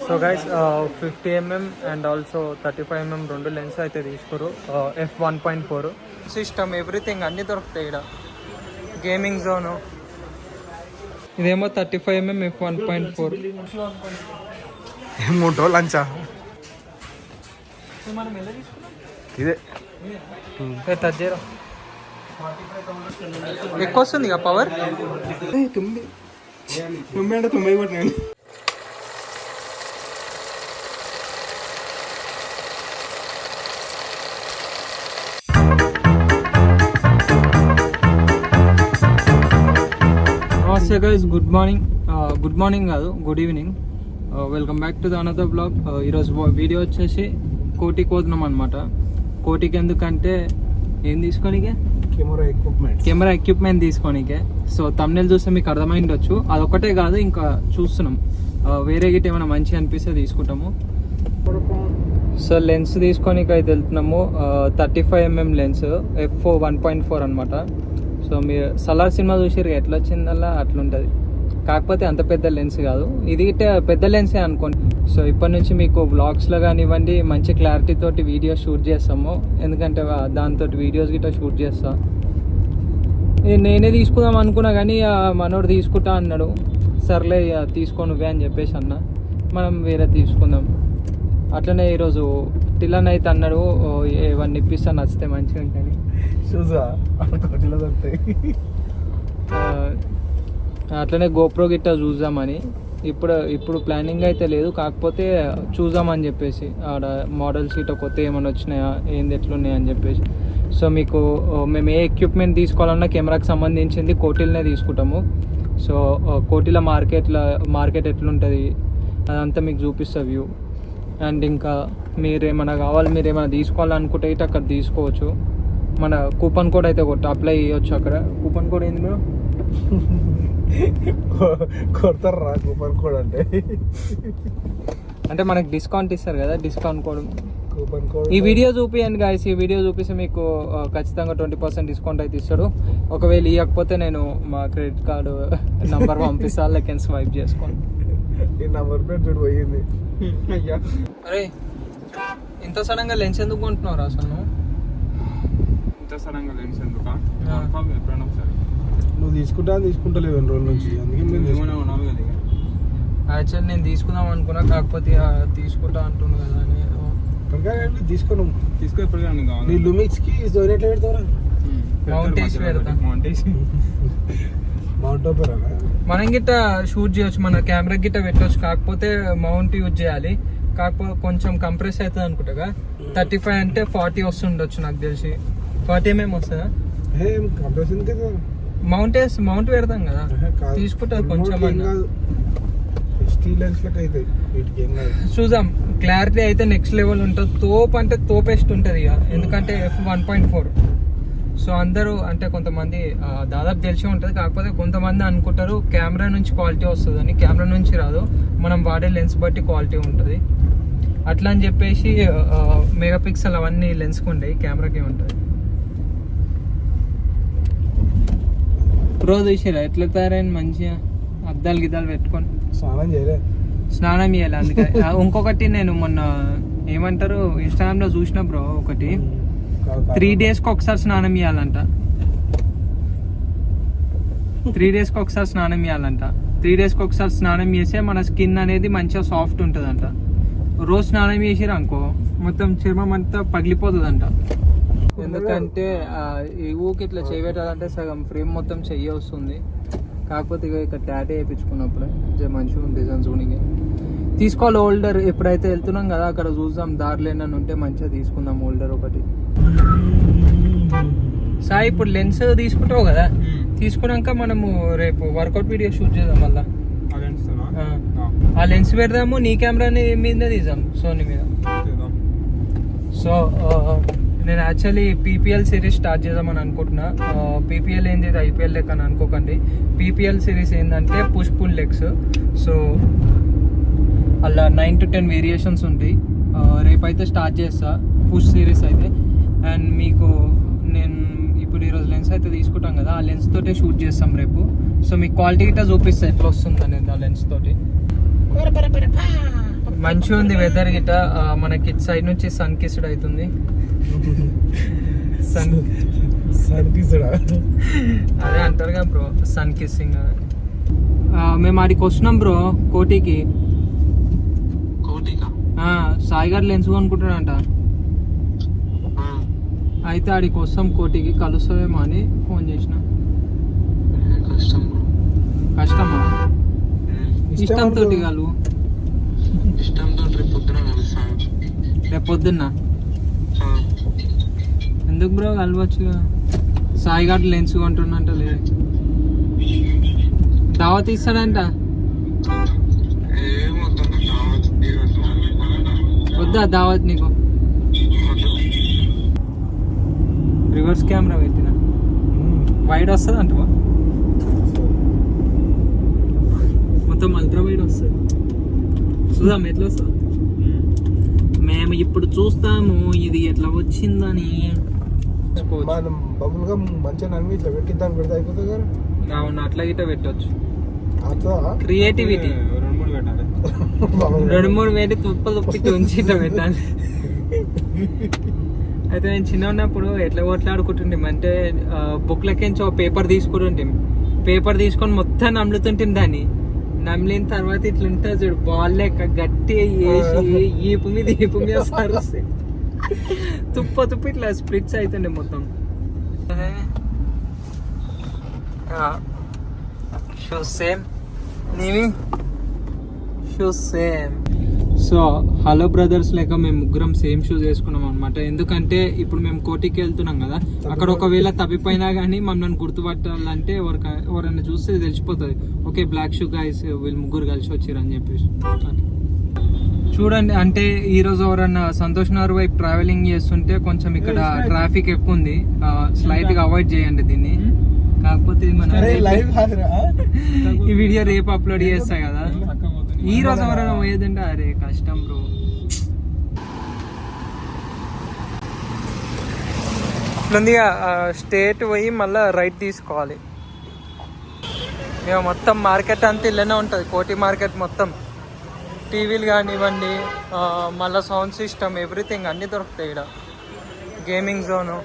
So guys 50mm and also 35mm రెండు lens అయితే తీసుకోరు. f1.4 సిస్టమ్ ఎవ్రీథింగ్ అన్నీ దొరుకుతాయి ఇక్కడ. గేమింగ్ జోను ఇదేమో 35mm f1.4. 3 రోజులు లంచా ఇదే తజ్జేరా ఎక్కువ వస్తుంది ఇక పవర్. 9 అంటే 90 కొట్టినాను. నమస్తే గైస్, గుడ్ మార్నింగ్ కాదు, good evening. Welcome back to the another blog. ఈరోజు వీడియో వచ్చేసి కోటికి పోతున్నాం అనమాట. కోటికి ఎందుకంటే ఏం తీసుకోనికే, కెమెరా ఎక్విప్మెంట్ తీసుకోనికే. సో తమ్నెల్ చూస్తే మీకు అర్థమైండొచ్చు. అదొక్కటే కాదు, ఇంకా చూస్తున్నాం వేరే గిట్ ఏమైనా మంచిగా అనిపిస్తే తీసుకుంటాము. సో లెన్స్ తీసుకోనికి అయితే వెళ్తున్నాము. 35mm లెన్స్ f1.4 అనమాట. సో మీరు సలార్ సినిమా చూసిరు ఎట్లా వచ్చిందల్లా అట్లుంటుంది, కాకపోతే అంత పెద్ద లెన్స్ కాదు. ఇది పెద్ద లెన్సే అనుకోండి. సో ఇప్పటి నుంచి మీకు వ్లాగ్స్లో కానివ్వండి మంచి క్లారిటీ తోటి వీడియోస్ షూట్ చేస్తాము. ఎందుకంటే దాంతో వీడియోస్ గిట్లా షూట్ చేస్తా. నేనే తీసుకుందాం అనుకున్నా కానీ మనోడు తీసుకుంటా అన్నాడు. సర్లే తీసుకో నువ్వే అని చెప్పేసి అన్న, మనం వేరే తీసుకుందాం. అట్లనే ఈరోజు టిలన్ అయితే అన్నాడు ఏవన్నీ ఇప్పిస్తా నచ్చితే మంచిగా ఉంటుంది. అట్లనే గోప్రో గిట్ట చూద్దామని ఇప్పుడు ప్లానింగ్ అయితే లేదు, కాకపోతే చూద్దామని చెప్పేసి ఆడ మోడల్స్ గిట్ట కొత్త ఏమైనా వచ్చినాయా ఏంది ఎట్లున్నాయి అని చెప్పేసి. సో మీకు మేము ఏ ఎక్విప్మెంట్ తీసుకోవాలన్నా కెమెరాకి సంబంధించింది కోటిల్నే తీసుకుంటాము. సో కోటిల మార్కెట్ ఎట్లుంటుంది అదంతా మీకు చూపిస్తా వ్యూ. అండ్ ఇంకా మీరు ఏమైనా తీసుకోవాలనుకుంటే అయితే అక్కడ తీసుకోవచ్చు. మన కూపన్ కోడ్ అయితే అప్లై చేయొచ్చు అక్కడ. కూపన్ కోడ్ ఏంది బ్రో? కొడతారా కూపన్ కోడ్ అంటే మనకి డిస్కౌంట్ ఇస్తారు కదా, డిస్కౌంట్ కోడ్. కూపన్ కోడ్ ఈ వీడియో చూపియండి గాయస్. ఈ వీడియో చూపిస్తే మీకు ఖచ్చితంగా 20% డిస్కౌంట్ అయితే ఇస్తాడు. ఒకవేళ ఇవ్వకపోతే నేను మా క్రెడిట్ కార్డు నంబర్ పంపిస్తా, లెక్కన స్వైప్ చేసుకోండి. ఈ నంబర్ ప్లేట్ చూడు పోయింది. అరే ఇంత సడన్గా లెన్స్ ఎందుకు కొంటున్నావు అసలు నువ్వు? ఇంత సడన్గా లెన్స్ ఎందుకు? నువ్వు తీసుకుంటలేవు 2 రోజుల నుంచి. అందుకే యాక్చువల్లీ నేను తీసుకుందాం అనుకున్నా, కాకపోతే తీసుకుంటా అంటున్నా కదా అని తీసుకో ఇప్పుడు. నీ లుమిక్స్ కి ఎట్లా పెడతారా? మౌంటేజ్ పెడతా. మౌంట్ ఓపెరా మనం గిట్ట షూట్ చేయొచ్చు, మన కెమెరా గిట్ట పెట్టవచ్చు. కాకపోతే మౌంట్ యూజ్ చేయాలి. కాకపోతే కొంచెం కంప్రెస్ అవుతుంది అనుకుంటా. 35 అంటే 40 వస్తుండొచ్చు నాకు తెలిసి. 40mm వస్తుందా? మౌంట్ పెడతాం కదా, తీసుకుంటుంది కొంచెం. చూద్దాం, క్లారిటీ అయితే నెక్స్ట్ లెవెల్ ఉంటుంది. తోపు అంటే తోపెస్ట్ ఉంటుంది ఇక, ఎందుకంటే f1.4. సో అందరూ అంటే కొంతమంది దాదాపు తెలిసి ఉంటుంది. కాకపోతే కొంతమంది అనుకుంటారు కెమెరా నుంచి క్వాలిటీ వస్తుంది అని. కెమెరా నుంచి రాదు, మనం వాడే లెన్స్ బట్టి క్వాలిటీ ఉంటుంది. అట్లా అని చెప్పేసి మెగాపిక్సెల్ అవన్నీ లెన్స్కి ఉంటాయి, కెమెరాకి ఉంటుంది. రోజు చూసిరా ఎట్లా తయారైన మంచిగా అద్దాలు గిద్దాలు పెట్టుకొని స్నానం చేయాలి. అందుకని ఇంకొకటి నేను మొన్న ఏమంటారు ఇన్స్టాగ్రామ్లో చూసిన బ్రో, ఒకటి 3 డేస్కి ఒకసారి స్నానం చేయాలంట. 3 డేస్కి ఒకసారి స్నానం చేయాలంట. 3 డేస్కి ఒకసారి స్నానం చేస్తే మన స్కిన్ అనేది మంచిగా సాఫ్ట్ ఉంటుందంట. రోజు స్నానం చేసిరు అనుకో మొత్తం చర్మం అంతా పగిలిపోతుందంట. ఎందుకంటే ఈ ఊకి ఇట్లా చేయబెట్టాలంటే సగం ఫ్రేమ్ మొత్తం చెయ్యి వస్తుంది. కాకపోతే ఇక టాటూ వేయించుకున్నప్పుడు మంచిగా ఉంది డిజైన్స్ ఉనికి తీసుకోవాలి. హోల్డర్ ఎప్పుడైతే వెళ్తున్నాం కదా అక్కడ చూద్దాం, దారిలో ఏమైనా ఉంటే మంచిగా తీసుకుందాం హోల్డర్ ఒకటి. సాయి ఇప్పుడు లెన్స్ తీసుకుంటావు కదా, తీసుకున్నాక మనము రేపు వర్కౌట్ వీడియో షూట్ చేద్దాం. మళ్ళీ ఆ లెన్స్ పెడదాము, నీ కెమెరా మీద తీద్దాం, సోనీ మీద. సో నేను యాక్చువల్లీ PPL సిరీస్ స్టార్ట్ చేద్దామని అనుకుంటున్నా. PPL ఏంది IPL లెక్క అని అనుకోకండి. PPL సిరీస్ ఏంటంటే పుష్ పుల్ లెగ్స్. సో అలా 9 to 10 వేరియేషన్స్ ఉంటాయి. రేపైతే స్టార్ట్ చేస్తా పుష్ సిరీస్ అయితే. అండ్ మీకు నేను ఇప్పుడు ఈరోజు లెన్స్ అయితే తీసుకుంటాం కదా, ఆ లెన్స్ తోటే షూట్ చేస్తాం రేపు. సో మీకు క్వాలిటీ గిట్ట చూపిస్తా ఎట్లా వస్తుంది అనేది ఆ లెన్స్ తోటి. మంచిగా ఉంది వెదర్ గిట. మనకి సైడ్ నుంచి సన్ కిస్డ్ అవుతుంది. సన్ అదే అంటారు కదా బ్రో, సన్ కిస్సింగ్. మేము ఆడికి వస్తున్నాం బ్రో, కోటికి. సాయి గారు లెన్స్ కొనుక్కుంటాడంట. అయితే ఆడికి వస్తాం, కోటికి కలుస్తావేమో అని ఫోన్ చేసిన. కష్టమా? ఇష్టంతో కలువు. రేపు పొద్దున్న ఎందుకు బ్రో కలవచ్చుగా. సాయి గారు లెన్స్ కొంటున్నంట. లేదు దావత్ ఇస్తాడంట. వద్దా దావత్ నీకు? రివర్స్ కెమెరా పెట్టిన వైడ్ వస్తుంది అంటవా? మొత్తం అల్ట్రా వైడ్ వస్తుంది. చూద్దాం ఎట్లా వస్తుంది. మేము ఇప్పుడు చూస్తాము ఇది ఎట్లా వచ్చిందని. అవును, అట్లా గిట్ట పెట్టవచ్చు. క్రియేటివిటీ 2-3 పెట్టి తుప్పి ఉంచి ఇట్లా పెట్టాలి. అయితే నేను చిన్న ఉన్నప్పుడు ఎట్లా కొట్లాడుకుంటుంటే అంటే బుక్లకించి ఒక పేపర్ తీసుకుంటుంటే, పేపర్ తీసుకొని మొత్తం నమ్లుతుంటే దాన్ని నమ్లిన తర్వాత ఇట్లా ఉంటుంది చూడు, బాల్ లెక్క గట్టి వేసి ఈపు మీద సరుస్తే తుప్పి ఇట్లా స్ప్లిట్స్ అవుతుండే మొత్తం. షూస్ సేమ్, నీవి shoes same. So hello brothers లెక్క మేము ముగ్గురం సేమ్ షూస్ వేసుకున్నాం అనమాట. ఎందుకంటే ఇప్పుడు మేము కోటికి వెళ్తున్నాం కదా, అక్కడ ఒకవేళ తప్పిపోయినా కానీ మమ్మల్ని గుర్తుపట్టాలంటే ఎవరైనా చూస్తే తెలిసిపోతుంది, ఓకే బ్లాక్ షూ గైస్ వీళ్ళు ముగ్గురు కలిసి వచ్చారు అని చెప్పేసి. చూడండి, అంటే ఈ రోజు ఎవరన్నా సంతోష్ నగర్ వైపు ట్రావెలింగ్ చేస్తుంటే కొంచెం ఇక్కడ ట్రాఫిక్ ఎక్కువ ఉంది, స్లైట్ గా అవాయిడ్ చేయండి దీన్ని. కాకపోతే ఈ వీడియో రేపు అప్లోడ్ చేస్తా కదా. ఈ రోజు ఎవరైనా పోయేదంటే అరే కష్టం బ్రో. ఇట్లుందిగా, స్టేట్ పోయి మళ్ళీ రైట్ తీసుకోవాలి. మేము మొత్తం మార్కెట్ అంతా ఇల్లనే ఉంటుంది, కోటి మార్కెట్ మొత్తం. టీవీలు కానివ్వండి, మళ్ళీ సౌండ్ సిస్టమ్, ఎవ్రీథింగ్ అన్నీ దొరుకుతాయి ఇక్కడ. గేమింగ్ జోను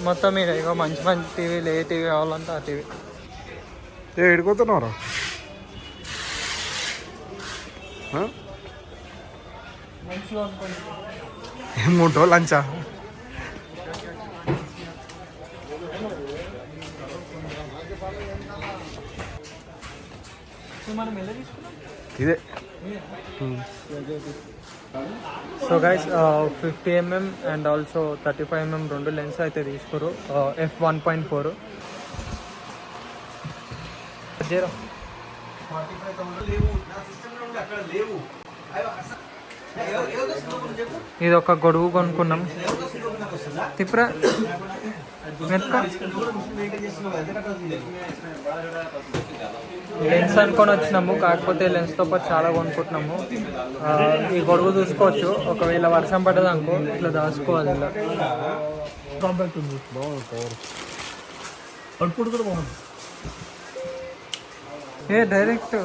మొత్తం ఇక్కడ. ఇక మంచి మంచి టీవీలు, ఏ టీవీ కావాలంటే ఆ టీవీ. ఎడిపోతున్నారా? ఏమోటో లంచా? ఇదే. So guys 50mm and also 35mm రెండు లెన్స్ అయితే తీసుకోరు. f1.4 ఇది ఒక గొడుగు కొనుక్కున్నాం. తిప్పురా లెన్స్ అనుకొని వచ్చినాము, కాకపోతే లెన్స్తో పాటు చాలా కొనుక్కుంటున్నాము. ఈ గొడుగు చూసుకోవచ్చు, ఒకవేళ వర్షం పడ్డది అనుకో ఇట్లా దాచుకోవాలి. ఇలా కాంపాక్ట్ ఉంది, అవుట్పుట్ కూడా బాగుంది. ఏ డైరెక్ట్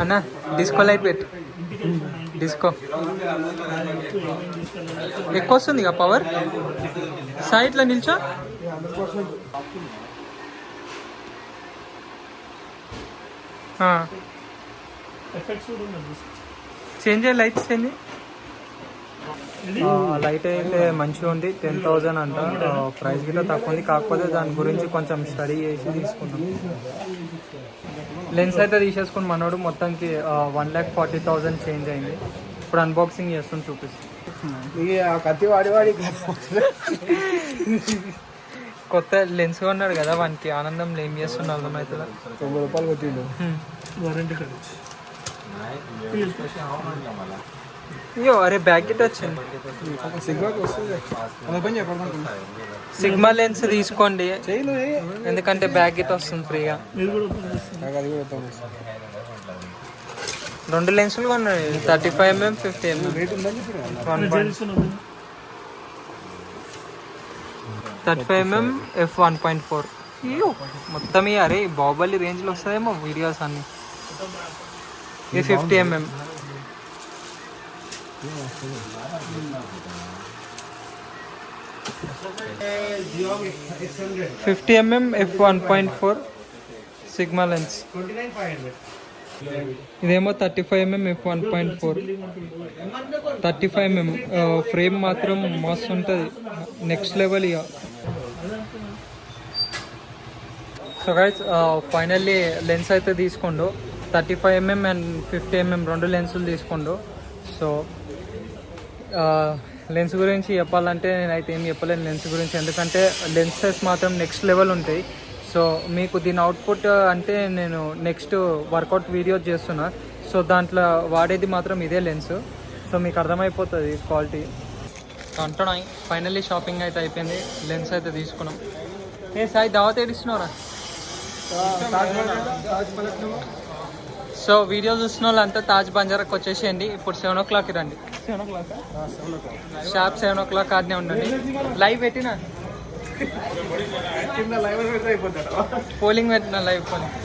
అన్న డిస్కో లైట్ పెట్టు. డిస్కో ఎక్కువ వస్తుంది ఇక పవర్. సైడ్లో నిల్చో. చేంజ్ చేయాలి, లైట్స్ చేంజ్. లైట్ అయితే మంచిగా ఉంది, 10,000 అంట. ప్రైస్ గిట్లా తక్కువ ఉంది, కాకపోతే దాని గురించి కొంచెం స్టడీ చేసి తీసుకున్నాం. లెన్స్ అయితే తీసేసుకుని మనోడు మొత్తానికి 1,40,000 చేంజ్ అయింది. ఇప్పుడు అన్బాక్సింగ్ చేస్తుంది, చూపిస్తాను. కొత్త లెన్స్ కొన్నాడు కదా, వానికి ఆనందంలో ఏం చేస్తున్నా అర్థమవుతుందా. 90 రూపాయలు కొట్టిండు వారంటీ కార్డు. అయ్యో అరే బ్యాగ్ గిట్ వచ్చింది. సిగ్మా లెన్స్ తీసుకోండి, ఎందుకంటే బ్యాగ్ గిట్ వస్తుంది ఫ్రీగా. 2 లెన్సులు కొన్నాడు, 35mm 50mm. 35mm f1.4 అయ్యో మొత్తం అరే బాహుబలి రేంజ్లో వస్తాయేమో వీడియోస్ అన్ని. ఇది 50mm. 50mm f1.4 sigma lens. ఇదేమో 35mm f1.4. 35mm ఫ్రేమ్ మాత్రం మస్తు ఉంటుంది, నెక్స్ట్ లెవెల్ ఇక. సో గైస్ ఫైనల్లీ లెన్స్ అయితే తీసుకోండు. 35mm అండ్ 50mm రెండు లెన్సులు తీసుకోండు. సో లెన్స్ గురించి చెప్పాలంటే నేనైతే ఏం చెప్పలేను లెన్స్ గురించి, ఎందుకంటే లెన్సెస్ మాత్రం నెక్స్ట్ లెవెల్ ఉంటాయి. సో మీకు దీని అవుట్పుట్ అంటే నేను నెక్స్ట్ వర్కౌట్ వీడియో చేస్తున్నా, సో దాంట్లో వాడేది మాత్రం ఇదే లెన్స్. సో మీకు అర్థమైపోతుంది క్వాలిటీ. అంటున్నాయి ఫైనల్లీ షాపింగ్ అయితే అయిపోయింది, లెన్స్ అయితే తీసుకున్నాం. ఏ సాయి దావత్ ఏడిస్తున్నారా? సో వీడియో చూసిన వాళ్ళంతా తాజ్ బంజారాకి వచ్చేసేయండి. ఇప్పుడు 7 o'clock రండి. 7 o'clock షాప్ 7 o'clock ఆడనే ఉండండి. లైవ్ పెట్టినా పోలింగ్ పెట్టిన లైవ్ పోలింగ్